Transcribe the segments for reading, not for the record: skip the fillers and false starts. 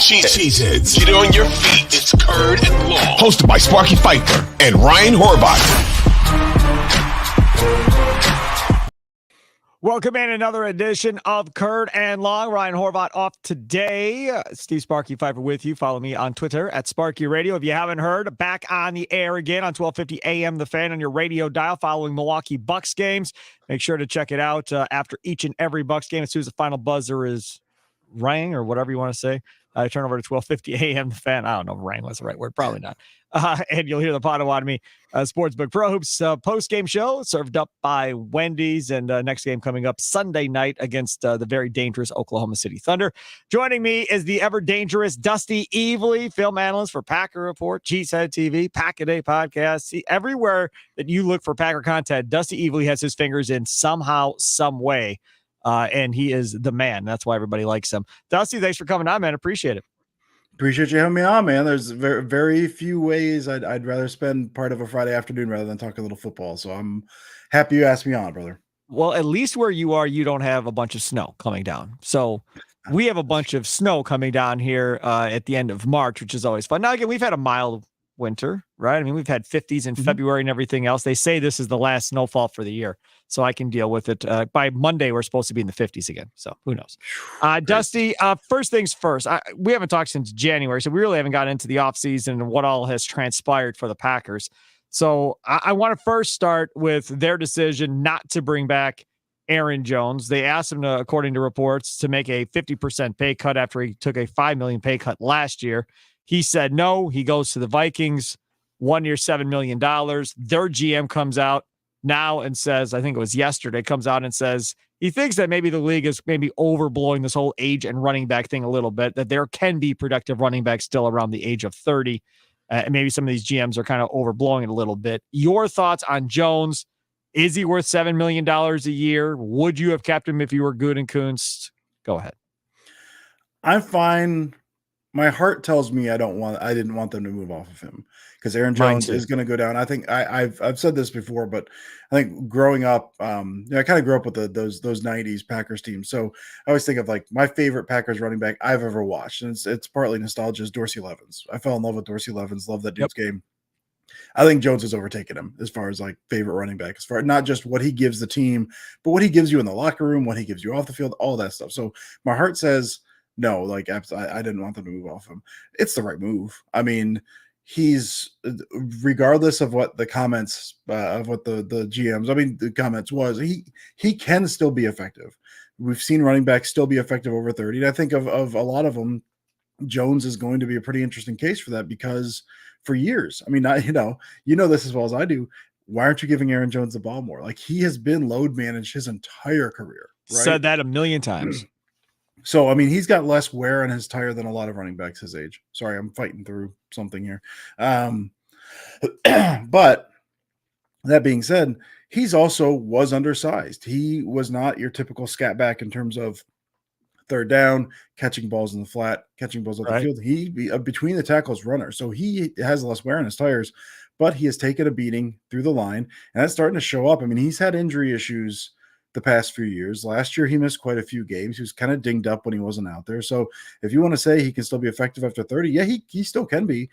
Cheeseheads. Get on your feet. It's Curd and Long. Hosted by Sparky, Fifer, and Ryan Horvath. Welcome in another edition of Curd and Long. Ryan Horvath off today. Steve Sparky Fifer with you. Follow me on Twitter at Sparky Radio. If you haven't heard, back on the air again on 1250 AM The Fan on your radio dial following Milwaukee Bucks games. Make sure to check it out after each and every Bucks game as soon as the final buzzer is rang or whatever you want to say. Turn over to 1250 AM The Fan. I don't know if rang was the right word. Probably not. And you'll hear the Potawatomi Sportsbook Pro Hoops post-game show served up by Wendy's. And next game coming up Sunday night against the very dangerous Oklahoma City Thunder. Joining me is the ever-dangerous Dusty Evely, film analyst for Packer Report, Cheesehead TV, Pack-A-Day Podcast. See, everywhere that you look for Packer content, Dusty Evely has his fingers in somehow, some way. And he is the man. That's why everybody likes him. Dusty, thanks for coming on, man. Appreciate it. Appreciate you having me on, man. There's very, very few ways I'd rather spend part of a Friday afternoon rather than talk a little football. So I'm happy you asked me on, brother. Well, at least where you are, you don't have a bunch of snow coming down. So we have a bunch of snow coming down here at the end of March, which is always fun. Now, again, we've had a mild winter, right? I mean, we've had 50s in February and everything else. They say this is the last snowfall for the year, so I can deal with it. By Monday, we're supposed to be in the 50s again, so who knows? Dusty, first things first, we haven't talked since January, so we really haven't gotten into the offseason and what all has transpired for the Packers. So I want to first start with their decision not to bring back Aaron Jones. They asked him to, according to reports, to make a 50% pay cut after he took a $5 million pay cut last year. He said no. He goes to the Vikings, 1 year, $7 million. Their GM comes out now and says, I think it was yesterday, comes out and says he thinks that maybe the league is maybe overblowing this whole age and running back thing a little bit, that there can be productive running backs still around the age of 30. And maybe some of these GMs are kind of overblowing it a little bit. Your thoughts on Jones? Is he worth $7 million a year? Would you have kept him if you were Gutekunst? Go ahead. I'm fine. My heart tells me I didn't want them to move off of him because Aaron Jones is going to go down. I think I've said this before, but I think growing up, I kind of grew up with those 90s Packers teams. So I always think of like my favorite Packers running back I've ever watched. And it's partly nostalgia is Dorsey Levens. I fell in love with Dorsey Levens. Love that dude's game. I think Jones has overtaken him as far as like favorite running back, as far not just what he gives the team, but what he gives you in the locker room, what he gives you off the field, all that stuff. So my heart says, no, like I didn't want them to move off him. It's the right move. I mean, he's regardless of what the comments of what the GMs, I mean, the comments was he can still be effective. We've seen running backs still be effective over 30. And I think of a lot of them, Jones is going to be a pretty interesting case for that because for years, I mean, you know this as well as I do. Why aren't you giving Aaron Jones the ball more? Like he has been load managed his entire career. Right? Said that a million times. So, I mean, he's got less wear on his tire than a lot of running backs his age. Sorry, I'm fighting through something here. But that being said, he's also was undersized. He was not your typical scat back in terms of third down, catching balls in the flat, catching balls on the field. He between the tackles runner. So he has less wear on his tires, but he has taken a beating through the line, and that's starting to show up. I mean, he's had injury issues the past few years. Last year, he missed quite a few games. He was kind of dinged up when he wasn't out there. So if you want to say he can still be effective after 30, yeah, he still can be.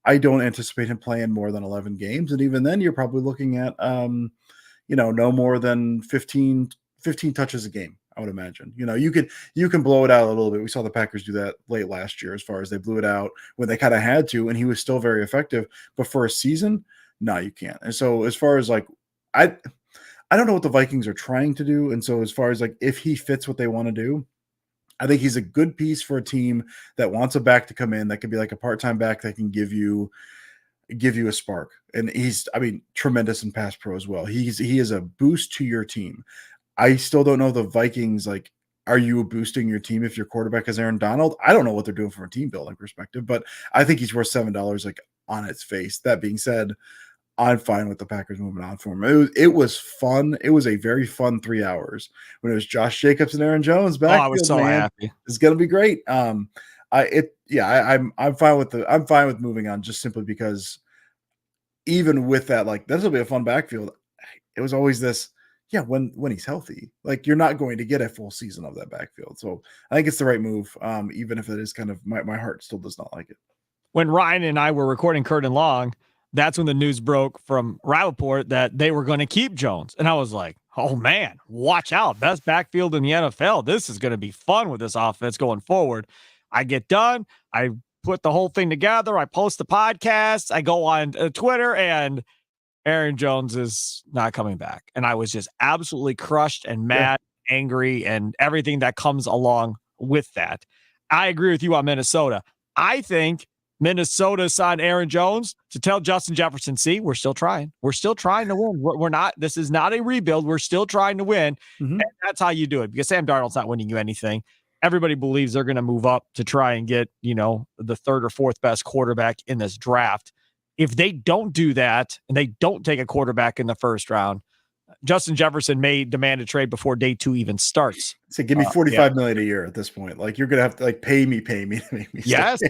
I don't anticipate him playing more than 11 games. And even then, you're probably looking at, no more than 15 touches a game, I would imagine. You can blow it out a little bit. We saw the Packers do that late last year as far as they blew it out when they kind of had to, and he was still very effective. But for a season, no, you can't. And so as far as like, I don't know what the Vikings are trying to do. And so as far as like, if he fits what they want to do, I think he's a good piece for a team that wants a back to come in that could be like a part-time back that can give you a spark. And he's, I mean, tremendous in pass pro as well. He is a boost to your team. I still don't know the Vikings, like, are you boosting your team if your quarterback is Aaron Donald? I don't know what they're doing from a team building perspective, but I think he's worth $7 like on its face. That being said, I'm fine with the Packers moving on for him. It was fun. It was a very fun 3 hours when it was Josh Jacobs and Aaron Jones back. I was so happy. It's gonna be great. I'm fine with moving on just simply because even with that, like this will be a fun backfield. It was always this Yeah, when he's healthy. Like, you're not going to get a full season of that backfield. So I think it's the right move, even if it is kind of my heart still does not like it. When Ryan and I were recording Kurt and Long, that's when the news broke from Rappaport that they were going to keep Jones. And I was like, oh man, watch out. Best backfield in the NFL. This is going to be fun with this offense going forward. I get done. I put the whole thing together. I post the podcast. I go on Twitter, and Aaron Jones is not coming back. And I was just absolutely crushed and mad, angry, and everything that comes along with that. I agree with you on Minnesota. I think Minnesota signed Aaron Jones to tell Justin Jefferson, see, we're still trying. We're still trying to win. We're not, this is not a rebuild. We're still trying to win. Mhm. And that's how you do it, because Sam Darnold's not winning you anything. Everybody believes they're going to move up to try and get, the third or fourth best quarterback in this draft. If they don't do that and they don't take a quarterback in the first round, Justin Jefferson may demand a trade before day 2 even starts. So give me $45 million a year at this point. Like, you're gonna have to like pay me to make me stay. Yes,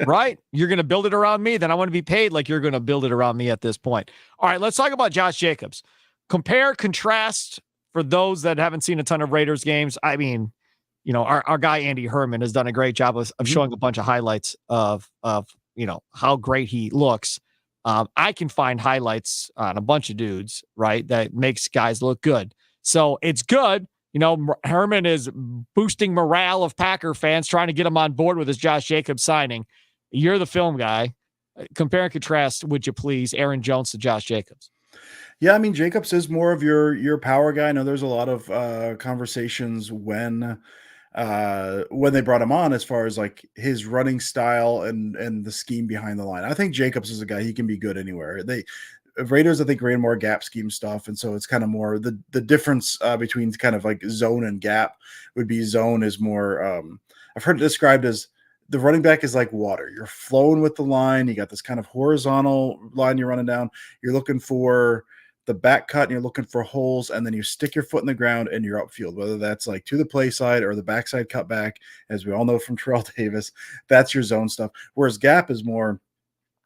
right. You're going to build it around me. Then I want to be paid like you're going to build it around me at this point. All right, let's talk about Josh Jacobs. Compare, contrast for those that haven't seen a ton of Raiders games. I mean, our guy Andy Herman has done a great job of showing a bunch of highlights of how great he looks. I can find highlights on a bunch of dudes, right, that makes guys look good. So it's good. Herman is boosting morale of Packer fans, trying to get them on board with his Josh Jacobs signing. You're the film guy. Compare and contrast, would you please, Aaron Jones to Josh Jacobs? Yeah, I mean, Jacobs is more of your power guy. I know there's a lot of conversations when they brought him on, as far as like his running style and the scheme behind the line. I think Jacobs is a guy, he can be good anywhere. Raiders, I think, ran more gap scheme stuff, and so it's kind of more the difference between kind of like zone and gap would be zone is more. I've heard it described as the running back is like water. You're flowing with the line. You got this kind of horizontal line you're running down. You're looking for the back cut and you're looking for holes, and then you stick your foot in the ground and you're upfield, whether that's like to the play side or the backside cut back, as we all know from Terrell Davis. That's your zone stuff. Whereas gap is more,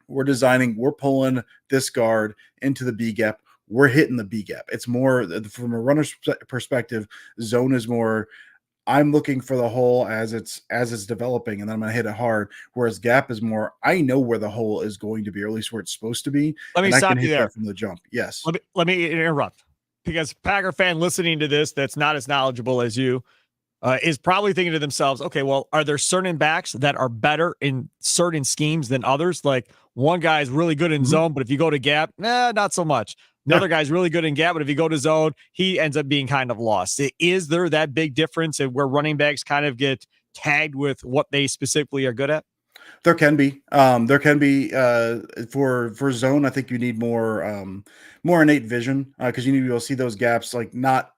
we're pulling this guard into the B gap. We're hitting the B gap. It's more from a runner's perspective. Zone is more, I'm looking for the hole as it's developing, and then I'm going to hit it hard. Whereas gap is more, I know where the hole is going to be, or at least where it's supposed to be. Let me stop you there from the jump. Yes. Let me interrupt, because Packer fan listening to this that's not as knowledgeable as you is probably thinking to themselves, okay, well, are there certain backs that are better in certain schemes than others? Like, one guy is really good in zone, but if you go to gap, not so much. Another guy's really good in gap, but if you go to zone, he ends up being kind of lost. Is there that big difference in where running backs kind of get tagged with what they specifically are good at? There can be. For zone, I think you need more innate vision, because you need to be able to see those gaps, like not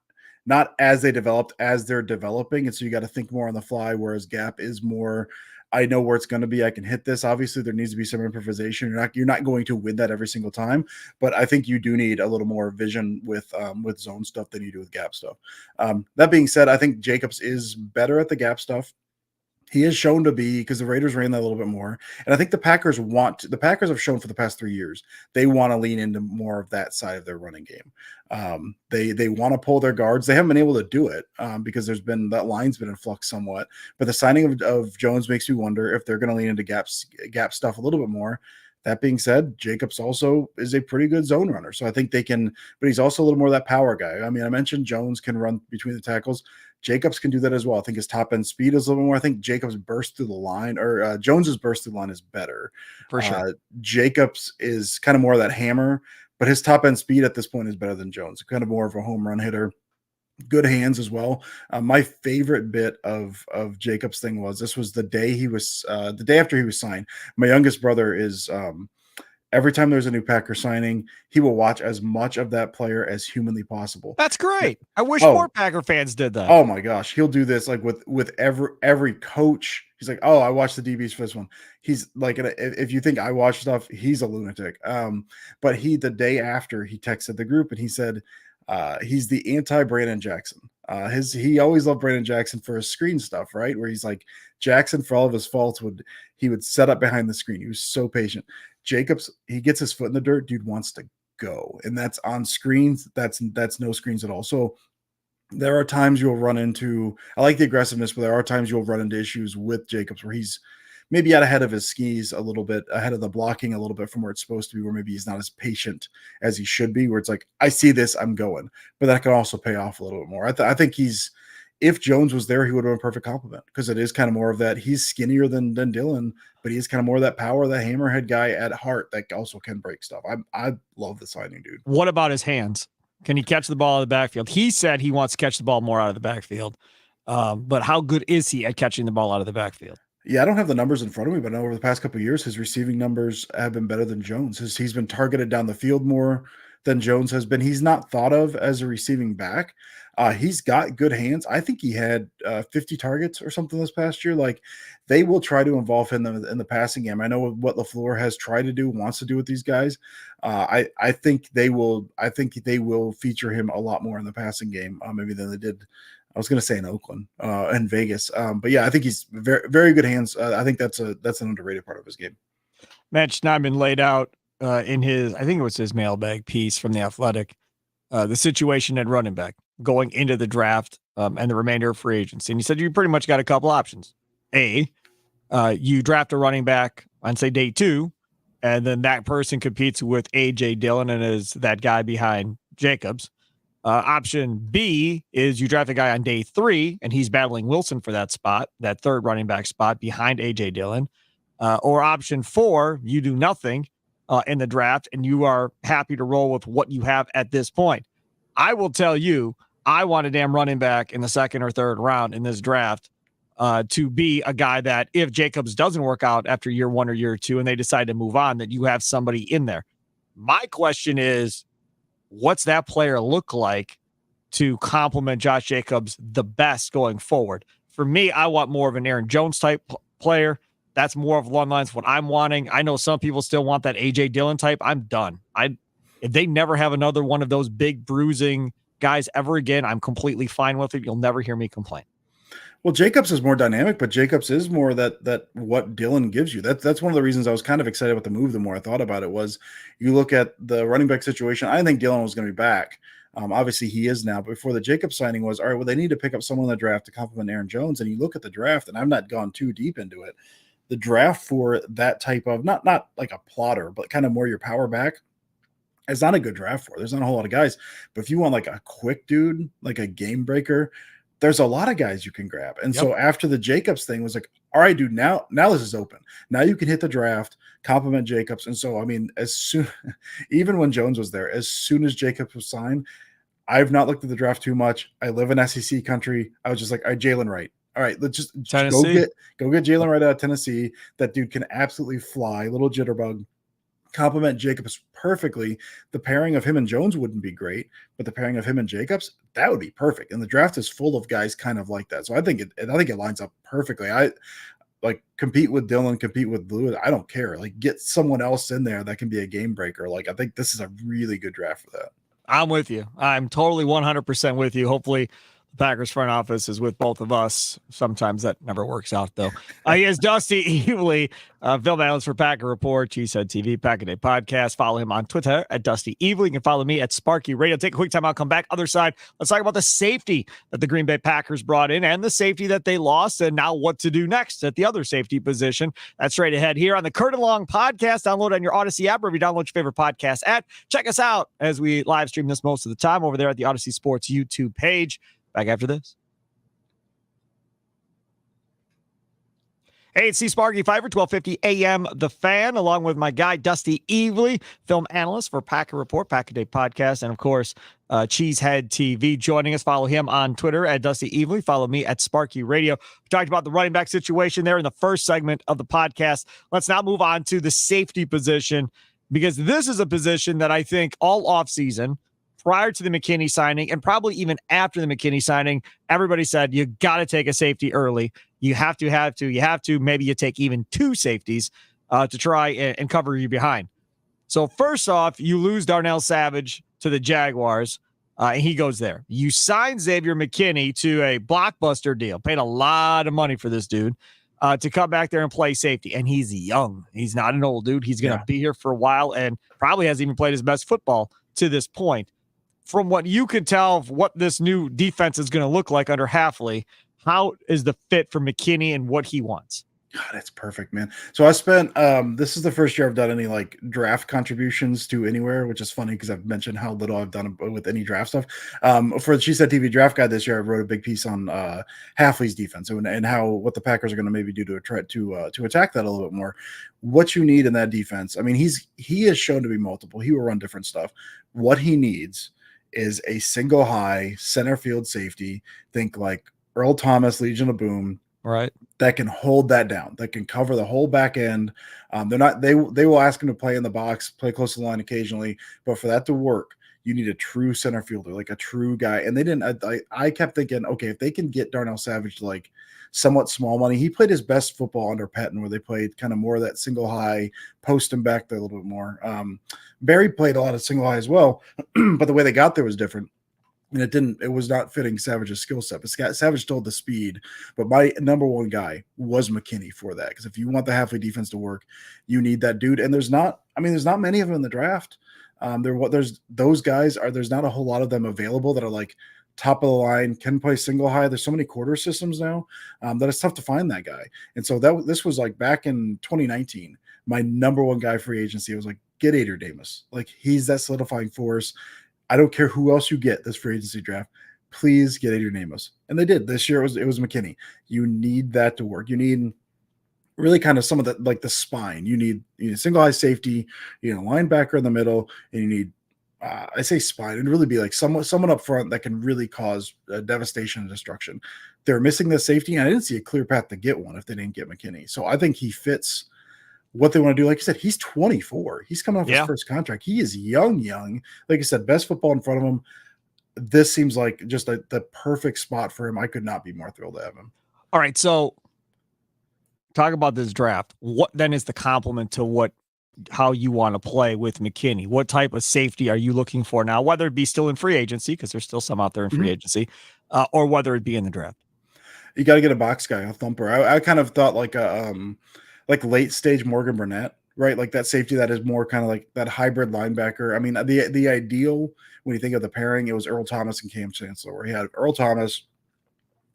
as they developed, as they're developing. And so you got to think more on the fly, whereas gap is more, I know where it's going to be. I can hit this. Obviously, there needs to be some improvisation. You're not going to win that every single time, but I think you do need a little more vision with zone stuff than you do with gap stuff. That being said, I think Jacobs is better at the gap stuff. He is shown to be, because the Raiders ran that a little bit more. And I think the Packers have shown for the past 3 years, they want to lean into more of that side of their running game. They want to pull their guards. They haven't been able to do it because that line's been in flux somewhat. But the signing of Jones makes me wonder if they're going to lean into gap stuff a little bit more. That being said, Jacobs also is a pretty good zone runner. So I think they can, but he's also a little more of that power guy. I mean, I mentioned Jones can run between the tackles. Jacobs can do that as well. I think his top end speed is a little bit more. I think Jacobs' burst through the line, or Jones's burst through the line, is better. For sure. Jacobs is kind of more of that hammer, but his top end speed at this point is better than Jones. Kind of more of a home run hitter. Good hands as well. My favorite bit of Jacobs' thing was, this was the day after he was signed. My youngest brother is every time there's a new Packer signing, he will watch as much of that player as humanly possible. That's great. I wish more Packer fans did that. Oh my gosh, he'll do this like with every coach. He's like, oh, I watched the DBs for this one. He's like, if you think I watch stuff, he's a lunatic. But the day after, he texted the group and he said, he's the anti-Brandon Jackson. He always loved Brandon Jackson for his screen stuff, right? Where he's like, Jackson, for all of his faults, he would set up behind the screen. He was so patient. Jacobs, he gets his foot in the dirt. Dude wants to go, and that's on screens. That's no screens at all. So there are times you'll run into, I like the aggressiveness, but there are times you'll run into issues with Jacobs where he's maybe out ahead of his skis a little bit, ahead of the blocking a little bit from where it's supposed to be, where maybe he's not as patient as he should be, where it's like, I see this, I'm going. But that can also pay off a little bit more. I think if Jones was there, he would have been a perfect compliment, because it is kind of more of that. He's skinnier than Dylan, but he's kind of more of that power, that hammerhead guy at heart that also can break stuff. I love the signing, dude. What about his hands? Can he catch the ball out of the backfield? He said he wants to catch the ball more out of the backfield. But how good is he at catching the ball out of the backfield? Yeah, I don't have the numbers in front of me, but I know over the past couple of years, his receiving numbers have been better than Jones. He's been targeted down the field more than Jones has been. He's not thought of as a receiving back. He's got good hands. I think he had 50 targets or something this past year. Like, they will try to involve him in the passing game. I know what LaFleur has tried to do, wants to do with these guys. I think they will. I think they will feature him a lot more in the passing game, maybe than they did. I was going to say in Oakland and Vegas, but yeah, I think he's very, very good hands. I think that's an underrated part of his game. Matt Schneidman laid out in his, I think it was his mailbag piece from The Athletic, the situation at running back going into the draft and the remainder of free agency. And he said, you pretty much got a couple options. You draft a running back on, say, day 2, and then that person competes with A.J. Dillon and is that guy behind Jacobs. Option B is you draft a guy on day 3 and he's battling Wilson for that spot, that third running back spot behind A.J. Dillon. Or option 4, you do nothing in the draft and you are happy to roll with what you have at this point. I will tell you, I want a damn running back in the second or third round in this draft to be a guy that if Jacobs doesn't work out after year 1 or year 2 and they decide to move on, that you have somebody in there. My question is, what's that player look like to complement Josh Jacobs the best going forward? For me, I want more of an Aaron Jones type player. That's more of along the lines of what I'm wanting. I know some people still want that A.J. Dillon type. I'm done. If they never have another one of those big bruising guys ever again, I'm completely fine with it. You'll never hear me complain. Well, Jacobs is more dynamic, but Jacobs is more that what Dillon gives you. That's one of the reasons I was kind of excited about the move. The more I thought about it, was you look at the running back situation. I didn't think Dillon was going to be back. Obviously, he is now. But before the Jacobs signing was, all right, well, they need to pick up someone in the draft to complement Aaron Jones. And you look at the draft, and I've not gone too deep into it. The draft for that type of, not like a plotter, but kind of more your power back, it's not a good draft for. There's not a whole lot of guys. But if you want like a quick dude, like a game breaker, there's a lot of guys you can grab. And so after the Jacobs thing was like, all right, dude, now this is open. Now you can hit the draft, compliment Jacobs. And so, I mean, even when Jones was there, as soon as Jacobs was signed, I've not looked at the draft too much. I live in SEC country. I was just like, all right, Jalen Wright. All right, let's just go get Jalen Wright out of Tennessee. That dude can absolutely fly. Little jitterbug. Complement Jacobs perfectly. The pairing of him and Jones wouldn't be great, but the pairing of him and Jacobs, that would be perfect. And the draft is full of guys kind of like that. So I think it lines up perfectly. I like compete with Dillon, compete with Blue. I don't care. Like, get someone else in there that can be a game breaker. Like, I think this is a really good draft for that. I'm with you. I'm totally 100% with you. Hopefully the Packers front office is with both of us. Sometimes that never works out, though. He is Dusty Evely, film analyst for Packer Report, Cheesehead TV, Packer Day Podcast. Follow him on Twitter at Dusty Evely. You can follow me at Sparky Radio. Take a quick time out, come back. Other side, let's talk about the safety that the Green Bay Packers brought in and the safety that they lost, and now what to do next at the other safety position. That's right ahead here on the Curtin Long Podcast. Download on your Odyssey app, or if you download your favorite podcast app. Check us out as we live stream this most of the time over there at the Odyssey Sports YouTube page. Back after this. Hey, it's Sparky Fifer, 1250 AM The Fan, along with my guy, Dusty Evely, film analyst for Packer Report, Packer Day Podcast, and, of course, Cheesehead TV joining us. Follow him on Twitter at Dusty Evely. Follow me at Sparky Radio. We talked about the running back situation there in the first segment of the podcast. Let's now move on to the safety position, because this is a position that I think all offseason, prior to the McKinney signing and probably even after the McKinney signing, everybody said, you got to take a safety early. You have to. Maybe you take even 2 safeties to try and cover you behind. So first off, you lose Darnell Savage to the Jaguars, and he goes there. You sign Xavier McKinney to a blockbuster deal, paid a lot of money for this dude. to come back there and play safety. And he's young. He's not an old dude. He's going to be here for a while and probably hasn't even played his best football to this point. From what you could tell of what this new defense is going to look like under Hafley, how is the fit for McKinney and what he wants? God, that's perfect, man. So I spent this is the first year I've done any like draft contributions to anywhere, which is funny because I've mentioned how little I've done with any draft stuff. For the She Said TV Draft Guide this year, I wrote a big piece on Hafley's defense and how what the Packers are going to maybe do to try to attack that a little bit more. What you need in that defense. I mean, he is shown to be multiple. He will run different stuff. What he needs is a single high center field safety. Think like Earl Thomas, Legion of Boom. Right. That can hold that down, that can cover the whole back end. They will ask him to play in the box, play close to the line occasionally, but for that to work, you need a true center fielder, like a true guy. And they didn't. I kept thinking, okay, if they can get Darnell Savage to like somewhat small money, he played his best football under Patton, where they played kind of more of that single high, post him back there a little bit more. Barry played a lot of single high as well, but the way they got there was different. And it was not fitting Savage's skill set. But Savage told the speed. But my number one guy was McKinney for that. Because if you want the Hafley defense to work, you need that dude. And there's not many of them in the draft. There's not a whole lot of them available that are like top of the line, can play single high. There's so many quarter systems now that it's tough to find that guy. And so this was like back in 2019, my number one guy free agency. I was like, get Adrian Damus. Like he's that solidifying force. I don't care who else you get this free agency draft. Please get Adrian Amos. And they did. This year it was McKinney. You need that to work. You need really kind of some of the like the spine. You need single high safety, linebacker in the middle, and you need I say spine. It'd really be like someone up front that can really cause devastation and destruction. They're missing the safety, and I didn't see a clear path to get one if they didn't get McKinney. So I think he fits what they want to do. Like you said, he's 24. He's coming off his first contract. He is young. Like I said, best football in front of him. This seems like just the perfect spot for him. I could not be more thrilled to have him. All right. So talk about this draft. What then is the complement to how you want to play with McKinney? What type of safety are you looking for now, whether it be still in free agency, because there's still some out there in free agency, or whether it be in the draft? You got to get a box guy, a thumper. I kind of thought like like late stage Morgan Burnett, right? Like that safety that is more kind of like that hybrid linebacker. I mean, the ideal when you think of the pairing, it was Earl Thomas and Cam Chancellor, where he had Earl Thomas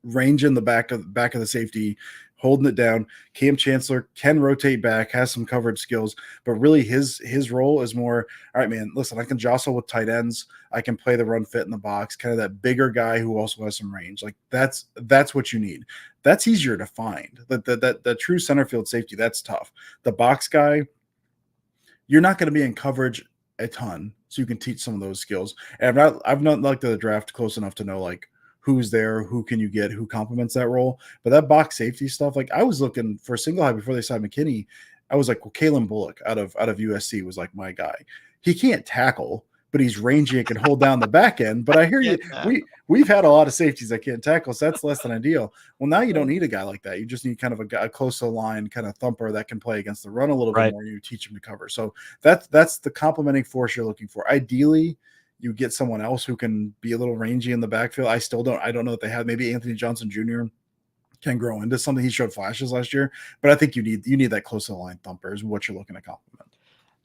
range in the back of the safety, holding it down. Cam Chancellor can rotate back, has some coverage skills, but really his role is more, all right, man, listen, I can jostle with tight ends. I can play the run fit in the box, kind of that bigger guy who also has some range. Like that's what you need. That's easier to find. That true center field safety, that's tough. The box guy, you're not going to be in coverage a ton, so you can teach some of those skills. And I've not looked at the draft close enough to know like who's there, who can you get, who complements that role. But that box safety stuff, like I was looking for single high before they signed McKinney. I was like, well, Kalen Bullock out of USC was like my guy. He can't tackle, but he's rangy and can hold down the back end. But I hear you, we've had a lot of safeties that can't tackle, so that's less than ideal. Well, now you don't need a guy like that. You just need kind of a guy close to the line, kind of thumper that can play against the run a little bit more. You teach him to cover. So that's the complementing force you're looking for. Ideally, you get someone else who can be a little rangy in the backfield. I don't know if they have. Maybe Anthony Johnson Jr. can grow into something. He showed flashes last year, but I think you need that close to the line thumper is what you're looking to complement.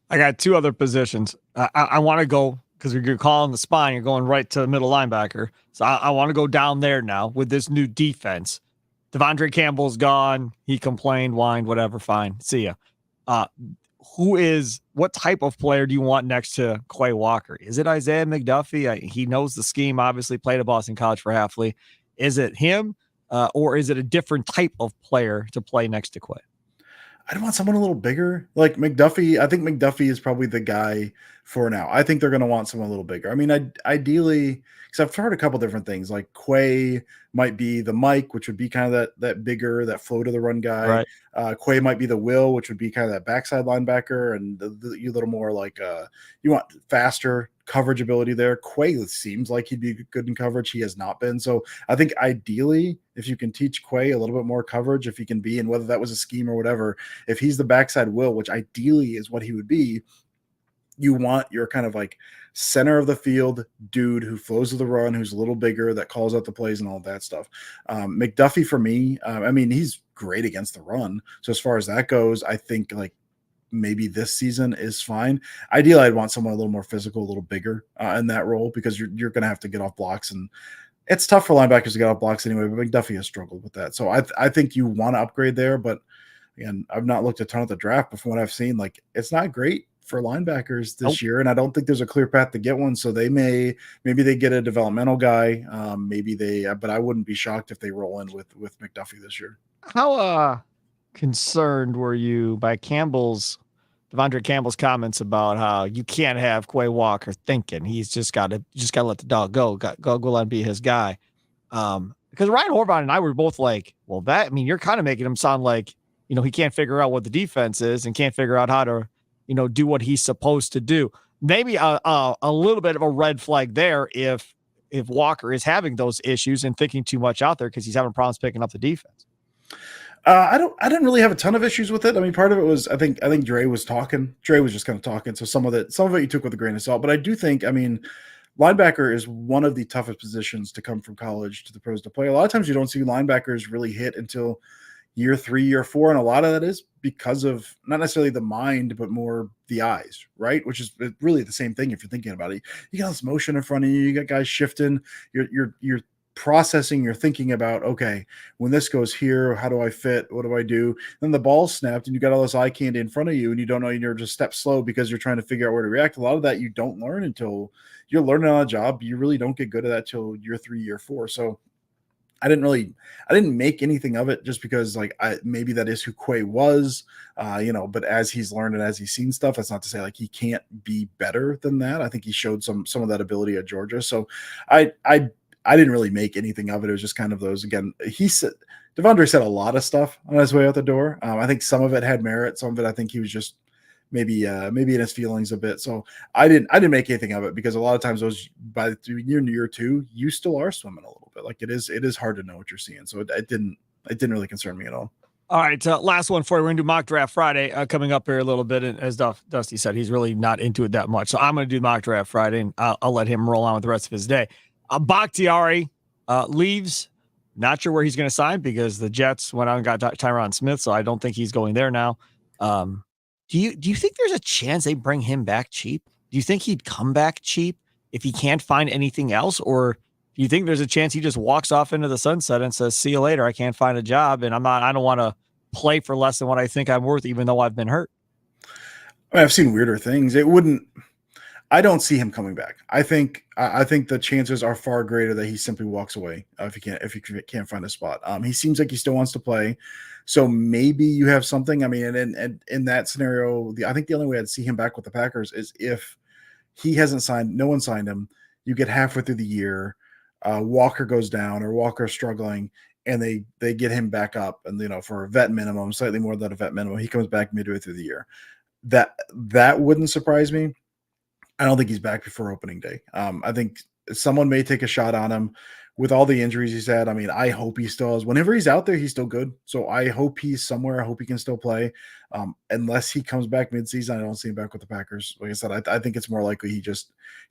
I got two other positions. I want to go, because you're calling the spine, you're going right to middle linebacker. So I want to go down there now with this new defense. Devondre Campbell's gone. He complained, whined, whatever. Fine. See ya. What type of player do you want next to Quay Walker? Is it Isaiah McDuffie? He knows the scheme, obviously played at Boston College for Hafley. Is it him or is it a different type of player to play next to Quay? I'd want someone a little bigger, like McDuffie. I think McDuffie is probably the guy for now. I think they're going to want someone a little bigger. I mean, ideally, because I've heard a couple different things. Like Quay might be the Mike, which would be kind of that bigger, that flow to the run guy. Right. Quay might be the Will, which would be kind of that backside linebacker, and you little more like you want faster coverage ability there. Quay seems like he'd be good in coverage. He has not been. So I think ideally, if you can teach Quay a little bit more coverage, if he can be, and whether that was a scheme or whatever, if he's the backside Will, which ideally is what he would be, you want your kind of like center of the field dude who flows to the run, who's a little bigger, that calls out the plays and all that stuff. McDuffie for me, I mean, he's great against the run. So as far as that goes, I think like maybe this season is fine. Ideally, I'd want someone a little more physical, a little bigger in that role, because you're going to have to get off blocks, and it's tough for linebackers to get off blocks anyway. But McDuffie has struggled with that, so I think you want to upgrade there. But again, I've not looked a ton at the draft, but from what I've seen, like it's not great for linebackers this year, and I don't think there's a clear path to get one. So maybe they get a developmental guy, but I wouldn't be shocked if they roll in with McDuffie this year. How concerned were you by Devondre Campbell's comments about how you can't have Quay Walker thinking? He's just got to let the dog go. Go let him be his guy. Because Ryan Horvath and I were both like, well, you're kind of making him sound like, he can't figure out what the defense is and can't figure out how to, do what he's supposed to do. Maybe a little bit of a red flag there if Walker is having those issues and thinking too much out there because he's having problems picking up the defense. I didn't really have a ton of issues with it. I mean, part of it was I think Dre was talking. Dre was just kind of talking. So some of it you took with a grain of salt. But I do think, linebacker is one of the toughest positions to come from college to the pros to play. A lot of times you don't see linebackers really hit until year 3, year 4. And a lot of that is because of not necessarily the mind, but more the eyes, right? Which is really the same thing if you're thinking about it. You got this motion in front of you, you got guys shifting, you're processing, you're thinking about, okay, when this goes here, how do I fit? What do I do? Then the ball snapped and you got all this eye candy in front of you and you don't know, you're just step slow because you're trying to figure out where to react. A lot of that you don't learn until you're learning on a job. You really don't get good at that till year 3, year 4. So I didn't make anything of it just because maybe that is who Quay was, but as he's learned and as he's seen stuff, that's not to say he can't be better than that. I think he showed some of that ability at Georgia. So I didn't really make anything of it. It was just kind of those, again, Devondre said a lot of stuff on his way out the door. I think some of it had merit. Some of it, I think he was just maybe in his feelings a bit. So I didn't make anything of it because a lot of times those by year 2, you still are swimming a little bit. It is hard to know what you're seeing. So it didn't really concern me at all. All right. Last one for you. We're going to do mock draft Friday coming up here a little bit. And as Dusty said, he's really not into it that much. So I'm going to do mock draft Friday and I'll let him roll on with the rest of his day. Bakhtiari leaves. Not sure where he's going to sign because the Jets went out and got Tyron Smith. So I don't think he's going there now. Do you think there's a chance they bring him back cheap? Do you think he'd come back cheap if he can't find anything else? Or do you think there's a chance he just walks off into the sunset and says, see you later, I can't find a job and I don't want to play for less than what I think I'm worth, even though I've been hurt? I've seen weirder things. I don't see him coming back. I think the chances are far greater that he simply walks away if he can't find a spot. He seems like he still wants to play, so maybe you have something. And in that scenario, I think the only way I'd see him back with the Packers is if he hasn't signed, no one signed him. You get halfway through the year, Walker goes down or Walker's struggling, and they get him back up, and for a vet minimum, slightly more than a vet minimum, he comes back midway through the year. That wouldn't surprise me. I don't think he's back before opening day. I think someone may take a shot on him with all the injuries he's had. I hope he still is. Whenever he's out there, he's still good. So I hope he's somewhere. I hope he can still play. Unless he comes back midseason, I don't see him back with the Packers. Like I said, I think it's more likely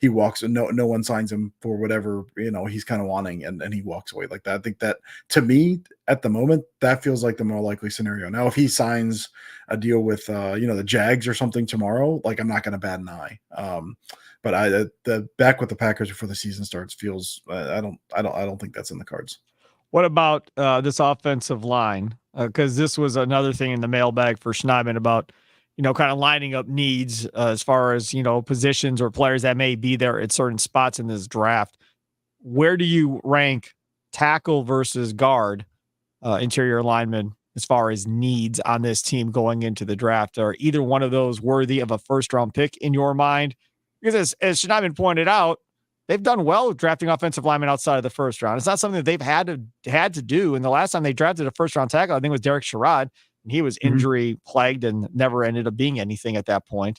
he walks and no one signs him for whatever, he's kind of wanting and he walks away like that. I think that, to me, at the moment, that feels like the more likely scenario. Now, if he signs a deal with, the Jags or something tomorrow, I'm not going to bat an eye. But the back with the Packers before the season starts feels I don't think that's in the cards. What about this offensive line? Because this was another thing in the mailbag for Schneidman about kind of lining up needs as far as positions or players that may be there at certain spots in this draft. Where do you rank tackle versus guard, interior lineman, as far as needs on this team going into the draft? Are either one of those worthy of a first-round pick in your mind? Because as Schneidman pointed out, they've done well with drafting offensive linemen outside of the first round. It's not something that they've had to do. And the last time they drafted a first-round tackle, I think it was Derek Sherrod, and he was injury-plagued and never ended up being anything at that point.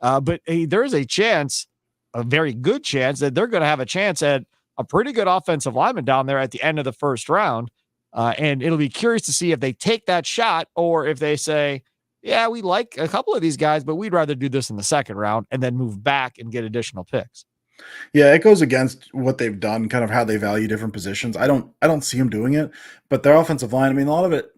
But there is a chance, a very good chance, that they're going to have a chance at a pretty good offensive lineman down there at the end of the first round. And it'll be curious to see if they take that shot or if they say, yeah, we like a couple of these guys, but we'd rather do this in the second round and then move back and get additional picks. Yeah, it goes against what they've done, kind of how they value different positions. I don't see them doing it, but their offensive line, a lot of it,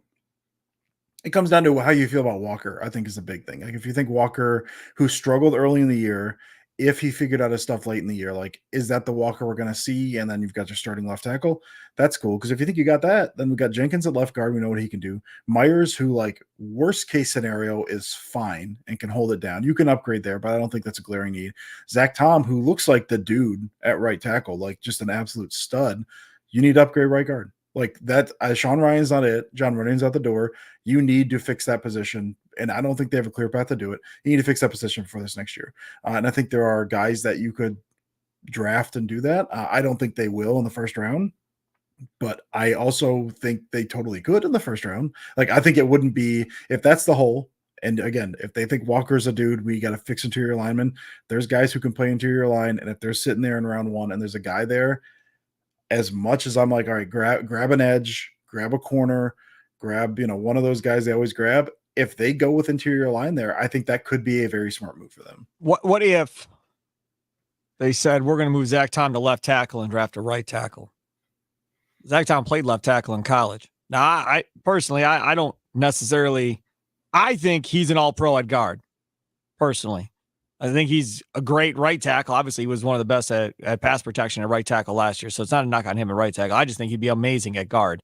It comes down to how you feel about Walker, I think is a big thing. Like if you think Walker, who struggled early in the year, if he figured out his stuff late in the year, like is that the Walker we're going to see? And then you've got your starting left tackle. That's cool. Because if you think you got that, then we got Jenkins at left guard. We know what he can do. Myers, who like worst case scenario is fine and can hold it down. You can upgrade there, but I don't think that's a glaring need. Zach Tom, who looks like the dude at right tackle, like just an absolute stud. You need to upgrade right guard. Like that, Sean Ryan's not it. John Running's out the door. You need to fix that position. And I don't think they have a clear path to do it. You need to fix that position for this next year. And I think there are guys that you could draft and do that. I don't think they will in the first round, but I also think they totally could in the first round. Like, I think it wouldn't be, if that's the hole. And again, if they think Walker's a dude, we got to fix interior linemen. There's guys who can play interior line. And if they're sitting there in round one and there's a guy there, as much as I'm like, all right, grab an edge, grab a corner, grab, one of those guys they always grab. If they go with interior line there, I think that could be a very smart move for them. What if they said, we're going to move Zach Tom to left tackle and draft a right tackle? Zach Tom played left tackle in college. Now, I personally, I don't necessarily, I think he's an all-pro at guard, personally. I think he's a great right tackle. Obviously, he was one of the best at pass protection at right tackle last year, so it's not a knock on him at right tackle. I just think he'd be amazing at guard.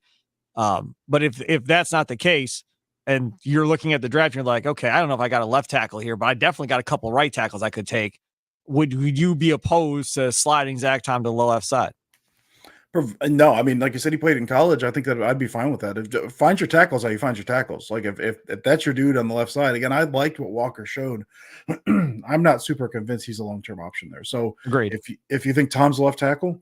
But if that's not the case, and you're looking at the draft, you're like, okay, I don't know if I got a left tackle here, but I definitely got a couple right tackles I could take. Would you be opposed to sliding Zach Tom to the left side? No, I mean, like you said, he played in college. I think that I'd be fine with that. Find your tackles how you find your tackles. Like if that's your dude on the left side, again, I liked what Walker showed. I'm not super convinced he's a long-term option there. So great. If you think Tom's left tackle,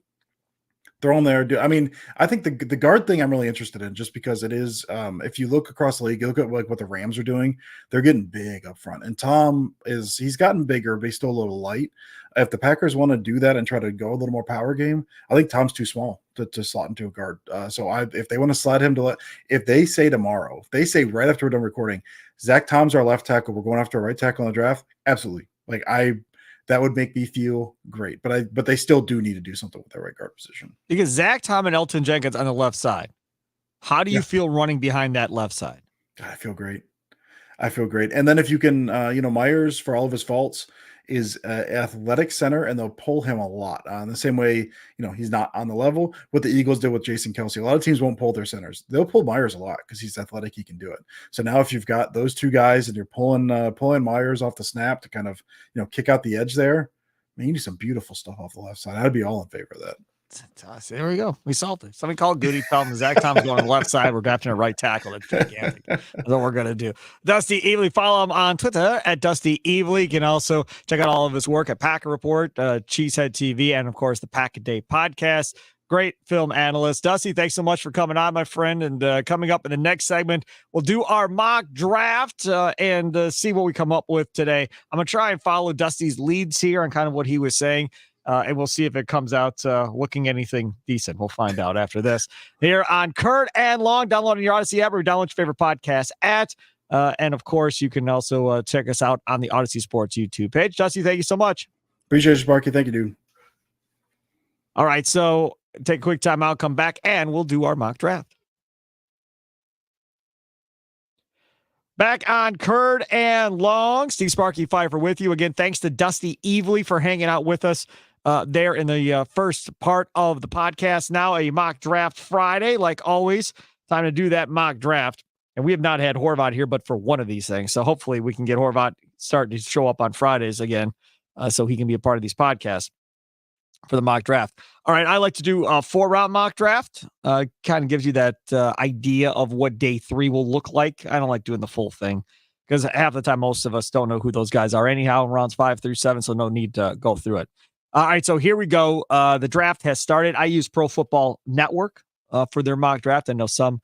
throw him there. I mean, I think the guard thing I'm really interested in, just because it is. If you look across the league, you look at like what the Rams are doing. They're getting big up front, and Tom he's gotten bigger, but he's still a little light. If the Packers want to do that and try to go a little more power game, I think Tom's too small to slot into a guard. If they want to slide him if they say tomorrow, if they say right after we're done recording, Zach Tom's our left tackle, we're going after a right tackle in the draft, absolutely. Like that would make me feel great. But they still do need to do something with their right guard position. Because Zach Tom and Elton Jenkins on the left side, how do you feel running behind that left side? God, I feel great. And then if you can, Myers, for all of his faults, is athletic center, and they'll pull him a lot. In the same way, he's not on the level what the Eagles did with Jason Kelce. A lot of teams won't pull their centers. They'll pull Myers a lot because he's athletic. He can do it. So now if you've got those two guys and you're pulling Myers off the snap to kind of, kick out the edge there, man, you do some beautiful stuff off the left side. I'd be all in favor of that. There we go. We solved it. Somebody called Goody. Tell him Zach Tom's going on the left side. We're drafting a right tackle. That's gigantic. That's what we're going to do. Dusty Evely. Follow him on Twitter at Dusty Evely. You can also check out all of his work at Packer Report, Cheesehead TV, and, of course, the Pack a Day podcast. Great film analyst. Dusty, thanks so much for coming on, my friend. And coming up in the next segment, we'll do our mock draft and see what we come up with today. I'm going to try and follow Dusty's leads here on kind of what he was saying. And we'll see if it comes out looking anything decent. We'll find out after this. Here on Kurt and Long, downloading your Odyssey app or download your favorite podcast at. And, of course, you can also check us out on the Odyssey Sports YouTube page. Dusty, thank you so much. Appreciate you, Sparky. Thank you, dude. All right, so take a quick time out, come back, and we'll do our mock draft. Back on Curd and Long, Steve Sparky Fifer with you again. Thanks to Dusty Evely for hanging out with us there in the first part of the podcast. Now a mock draft Friday, like always. Time to do that mock draft. And we have not had Horvat here, but for one of these things. So hopefully we can get Horvat starting to show up on Fridays again so he can be a part of these podcasts for the mock draft. All right, I like to do a 4-round mock draft. Kind of gives you that idea of what day 3 will look like. I don't like doing the full thing because half the time most of us don't know who those guys are anyhow, rounds 5 through 7, so no need to go through it. All right, so here we go. The draft has started. I use Pro Football Network for their mock draft. I know some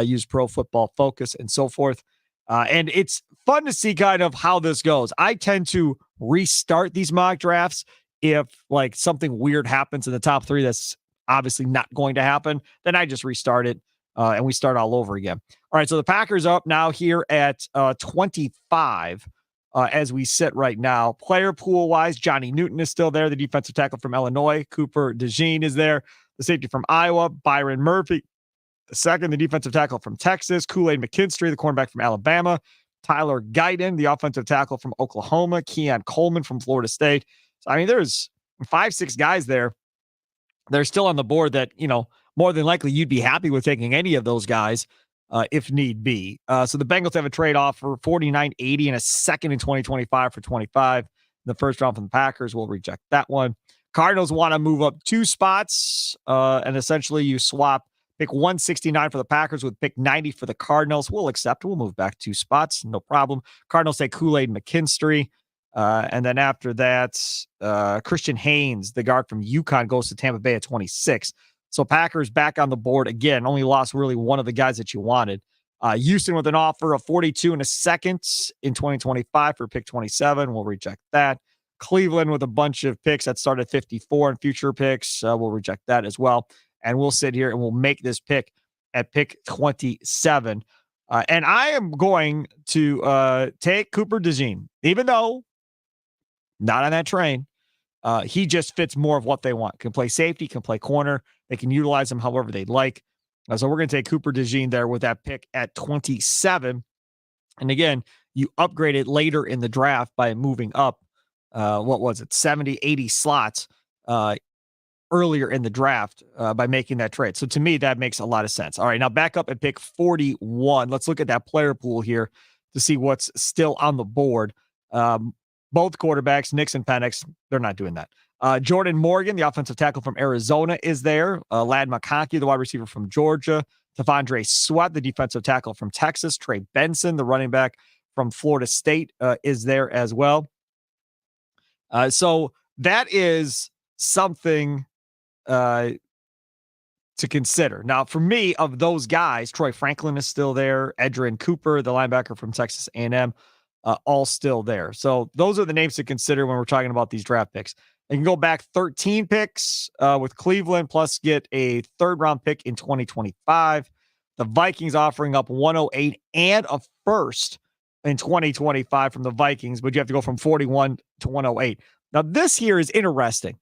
use Pro Football Focus and so forth. And it's fun to see kind of how this goes. I tend to restart these mock drafts if like something weird happens in the top 3 that's obviously not going to happen. Then I just restart it and we start all over again. All right, so the Packers are up now here at 25 as we sit right now. Player pool-wise, Johnny Newton is still there, the defensive tackle from Illinois. Cooper DeJean is there, the safety from Iowa. Byron Murphy The second, the defensive tackle from Texas, Kool-Aid McKinstry, the cornerback from Alabama, Tyler Guyton, the offensive tackle from Oklahoma, Keon Coleman from Florida State. So, I mean, there's 5-6 guys there. They're still on the board that, more than likely you'd be happy with taking any of those guys if need be. So the Bengals have a trade offer, $49.80 and a second in 2025 for $25. The first round from the Packers, will reject that one. Cardinals want to move up 2 spots, and essentially you swap pick 169 for the Packers with pick 90 for the Cardinals. We'll accept. We'll move back 2 spots. No problem. Cardinals take Kool-Aid McKinstry. And then after that, Christian Haynes, the guard from UConn, goes to Tampa Bay at 26. So Packers back on the board again. Only lost really one of the guys that you wanted. Houston with an offer of 42 and a second in 2025 for pick 27. We'll reject that. Cleveland with a bunch of picks that start at 54 and future picks. We'll reject that as well. And we'll sit here and we'll make this pick at pick 27. And I am going to take Cooper DeJean, even though not on that train. He just fits more of what they want. Can play safety, can play corner. They can utilize him however they'd like. So we're going to take Cooper DeJean there with that pick at 27. And again, you upgrade it later in the draft by moving up, 70, 80 slots earlier in the draft by making that trade. So to me, that makes a lot of sense. All right, now back up at pick 41. Let's look at that player pool here to see what's still on the board. Both quarterbacks, Nix and Penix, they're not doing that. Jordan Morgan, the offensive tackle from Arizona, is there. Lad McConkey, the wide receiver from Georgia. T'Vondre Sweat, the defensive tackle from Texas. Trey Benson, the running back from Florida State, is there as well. So that is something to consider. Now, for me, of those guys, Troy Franklin is still there. Edgerrin Cooper, the linebacker from Texas A&M, all still there. So those are the names to consider when we're talking about these draft picks. You can go back 13 picks with Cleveland, plus get a 3rd-round pick in 2025. The Vikings offering up 108 and a first in 2025 from the Vikings, but you have to go from 41 to 108. Now, this here is interesting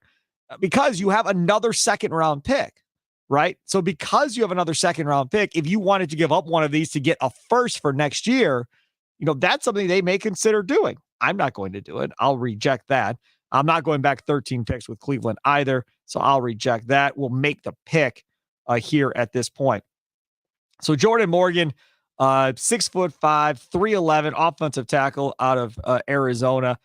because you have another 2nd-round pick, right? So because you have another 2nd-round pick, if you wanted to give up one of these to get a first for next year, that's something they may consider doing. I'm not going to do it. I'll reject that. I'm not going back 13 picks with Cleveland either, so I'll reject that. We'll make the pick here at this point. So Jordan Morgan, 6'5", 311, offensive tackle out of Arizona,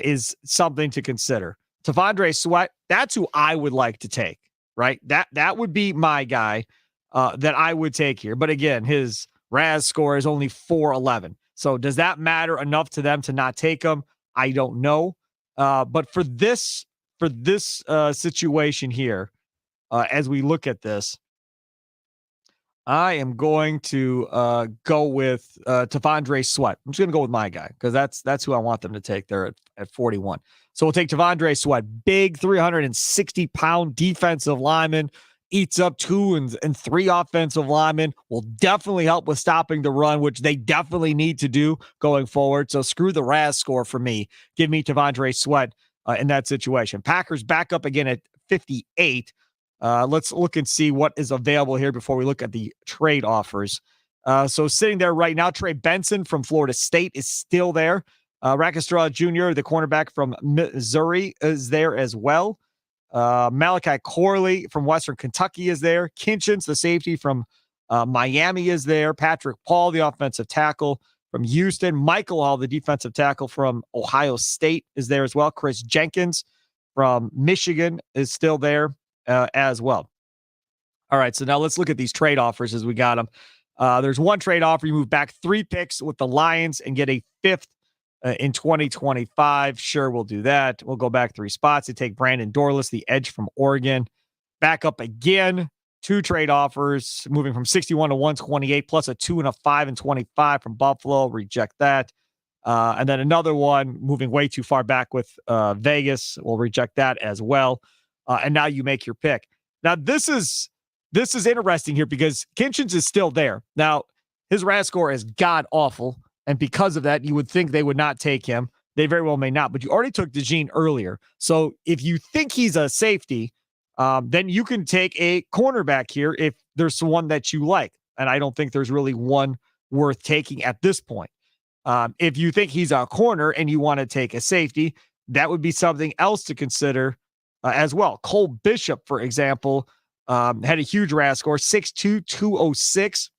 is something to consider. T'Vondre Sweat, that's who I would like to take, right? That would be my guy that I would take here. But again, his RAS score is only 411. So does that matter enough to them to not take him? I don't know. But for this situation here, as we look at this, I am going to go with T'Vondre Sweat. I'm just going to go with my guy because that's who I want them to take there at 41. So we'll take T'Vondre Sweat, big 360-pound defensive lineman, eats up 2 and 3 offensive linemen, will definitely help with stopping the run, which they definitely need to do going forward. So screw the RAS score for me. Give me T'Vondre Sweat in that situation. Packers back up again at 58. Let's look and see what is available here before we look at the trade offers. So sitting there right now, Trey Benson from Florida State is still there. Rackestra Jr., the cornerback from Missouri, is there as well. Malachi Corley from Western Kentucky is there. Kinchins, the safety from Miami, is there. Patrick Paul, the offensive tackle from Houston. Michael Hall, the defensive tackle from Ohio State, is there as well. Chris Jenkins from Michigan is still there as well. All right, so now let's look at these trade offers as we got them. There's one trade offer. You move back 3 picks with the Lions and get a 5th in 2025. Sure, we'll do that. We'll go back 3 spots to take Brandon Dorlus, the edge from Oregon. Back up again. 2 trade offers, moving from 61 to 128, plus a 2 and a 5 and 25 from Buffalo. Reject that. And then another one moving way too far back with Vegas. We'll reject that as well. And now you make your pick. Now this is interesting here because Kinchins is still there. Now his RAS score is god awful. And because of that, you would think they would not take him. They very well may not, but you already took DeJean earlier. So if you think he's a safety, then you can take a cornerback here if there's one that you like. And I don't think there's really one worth taking at this point. If you think he's a corner and you want to take a safety, that would be something else to consider as well. Cole Bishop, for example, had a huge RAS score, 6'2", 206.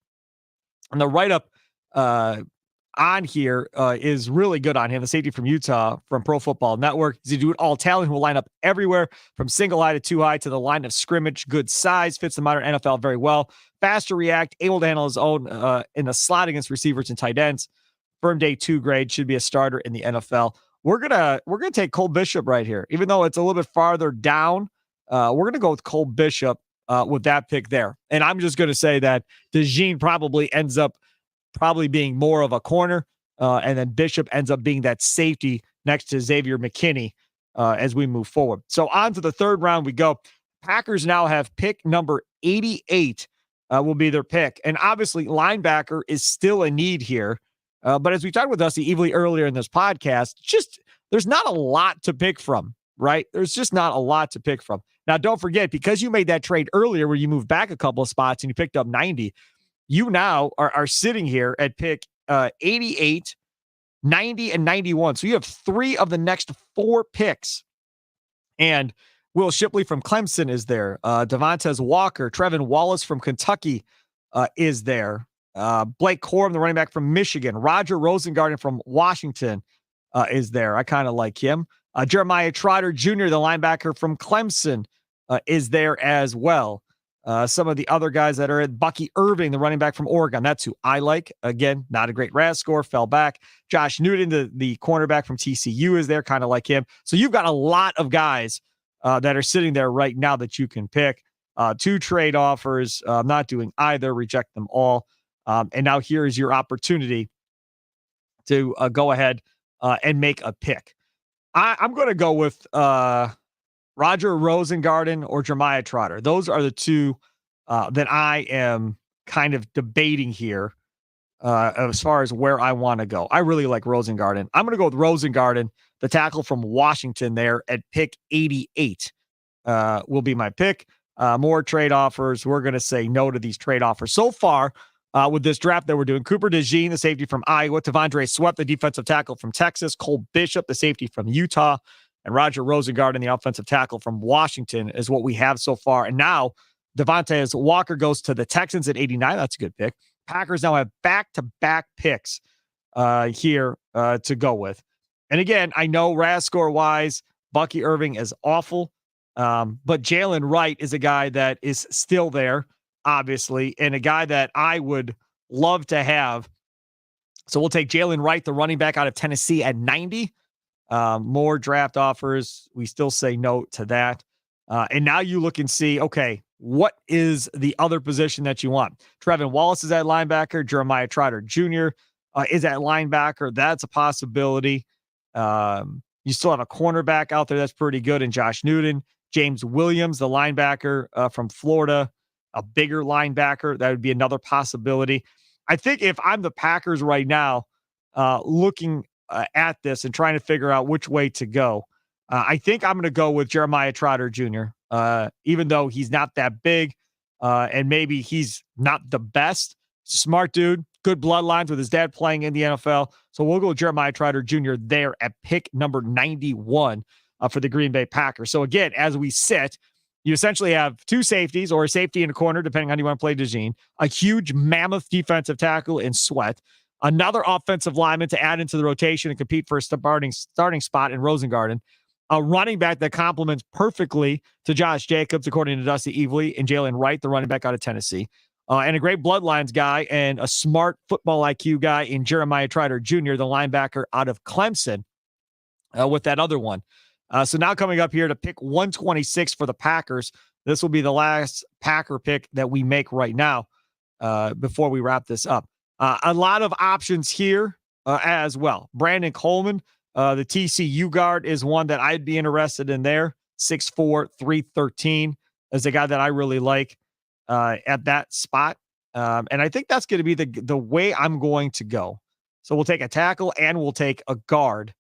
And the write-up on here is really good on him. The safety from Utah from Pro Football Network. He's a dude all talent who will line up everywhere from single high to two high to the line of scrimmage. Good size, fits the modern NFL very well. Fast to react, able to handle his own in the slot against receivers and tight ends. Firm day 2 grade, should be a starter in the NFL. We're gonna take Cole Bishop right here, even though it's a little bit farther down. We're gonna go with Cole Bishop with that pick there, and I'm just gonna say that DeJean probably ends up being more of a corner, and then Bishop ends up being that safety next to Xavier McKinney as we move forward. So on to the third round we go. Packers now have pick number 88 will be their pick, and obviously linebacker is still a need here. But as we talked with Dusty Evely earlier in this podcast, there's not a lot to pick from, right? There's just not a lot to pick from. Now, don't forget, because you made that trade earlier where you moved back a couple of spots and you picked up 90, you now are sitting here at pick 88, 90, and 91. So you have 3 of the next 4 picks. And Will Shipley from Clemson is there. Devontae Walker, Trevin Wallace from Kentucky is there. Blake Corum, the running back from Michigan. Roger Rosengarten from Washington is there. I kind of like him. Jeremiah Trotter Jr., the linebacker from Clemson, is there as well. Some of the other guys that are at Bucky Irving, the running back from Oregon. That's who I like. Again, not a great RAS score, fell back. Josh Newton, the cornerback from TCU, is there, kind of like him. So you've got a lot of guys that are sitting there right now that you can pick. 2 trade offers. I'm not doing either. Reject them all. And now here is your opportunity to go ahead and make a pick. I'm going to go with Roger Rosengarten or Jeremiah Trotter. Those are the 2 that I am kind of debating here as far as where I want to go. I really like Rosengarten. I'm going to go with Rosengarten, the tackle from Washington there at pick 88 will be my pick. More trade offers. We're going to say no to these trade offers. So far, with this draft that we're doing, Cooper DeJean, the safety from Iowa, Tavondre Sweat, the defensive tackle from Texas, Cole Bishop, the safety from Utah, and Roger Rosengarten, the offensive tackle from Washington, is what we have so far. And now Devontae Walker goes to the Texans at 89. That's a good pick. Packers now have back-to-back picks here to go with. And again, I know RAS score-wise, Bucky Irving is awful, but Jalen Wright is a guy that is still there, obviously, and a guy that I would love to have. So we'll take Jalen Wright, the running back out of Tennessee, at 90. More draft offers. We still say no to that. And now you look and see, okay, what is the other position that you want? Trevin Wallace is at linebacker. Jeremiah Trotter Jr. Is at linebacker. That's a possibility. You still have a cornerback out there that's pretty good in Josh Newton. James Williams, the linebacker from Florida, a bigger linebacker. That would be another possibility. I think if I'm the Packers right now, looking at this and trying to figure out which way to go, I think I'm going to go with Jeremiah Trotter Jr., even though he's not that big and maybe he's not the best. Smart dude, good bloodlines with his dad playing in the NFL. So we'll go with Jeremiah Trotter Jr. there at pick number 91 for the Green Bay Packers. So again, as we sit, you essentially have 2 safeties or a safety in a corner, depending on how you want to play DeJean, a huge mammoth defensive tackle in Sweat, another offensive lineman to add into the rotation and compete for a starting spot in Rosengarten, a running back that complements perfectly to Josh Jacobs, according to Dusty Evely, and Jalen Wright, the running back out of Tennessee, and a great bloodlines guy and a smart football IQ guy in Jeremiah Trotter Jr., the linebacker out of Clemson, with that other one. So now coming up here to pick 126 for the Packers. This will be the last Packer pick that we make right now before we wrap this up. A lot of options here as well. Brandon Coleman, the TCU guard, is one that I'd be interested in there. 6'4", 313 is a guy that I really like at that spot. And I think that's going to be the way I'm going to go. So we'll take a tackle and we'll take a guard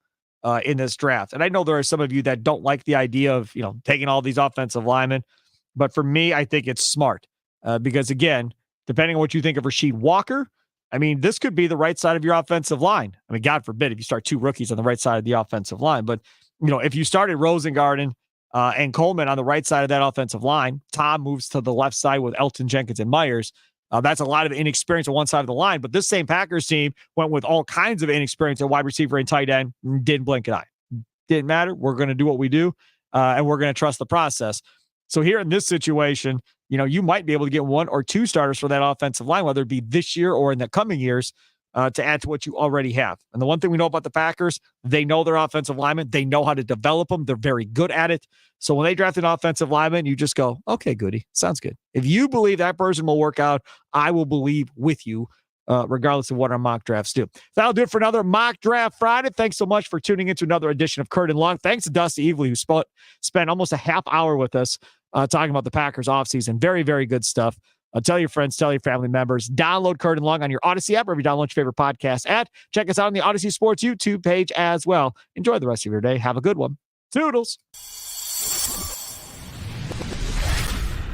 in this draft. And I know there are some of you that don't like the idea of, taking all these offensive linemen. But for me, I think it's smart because, again, depending on what you think of Rasheed Walker, I mean, this could be the right side of your offensive line. I mean, God forbid if you start two rookies on the right side of the offensive line. But, if you started Rosengarten and Coleman on the right side of that offensive line, Tom moves to the left side with Elton Jenkins and Myers. That's a lot of inexperience on one side of the line. But this same Packers team went with all kinds of inexperience at wide receiver and tight end. Didn't blink an eye. Didn't matter. We're going to do what we do, and we're going to trust the process. So here in this situation, you might be able to get one or two starters for that offensive line, whether it be this year or in the coming years, to add to what you already have. And the one thing we know about the Packers, they know their offensive linemen. They know how to develop them. They're very good at it. So when they draft an offensive lineman, you just go, okay, goody. Sounds good. If you believe that person will work out, I will believe with you, regardless of what our mock drafts do. That'll do it for another Mock Draft Friday. Thanks so much for tuning into another edition of Curd and Long. Thanks to Dusty Evely, who spent almost a half hour with us talking about the Packers offseason. Very, very good stuff. Tell your friends, tell your family members. Download Curd and Long on your Odyssey app, wherever you download your favorite podcast at. Check us out on the Odyssey Sports YouTube page as well. Enjoy the rest of your day. Have a good one. Toodles.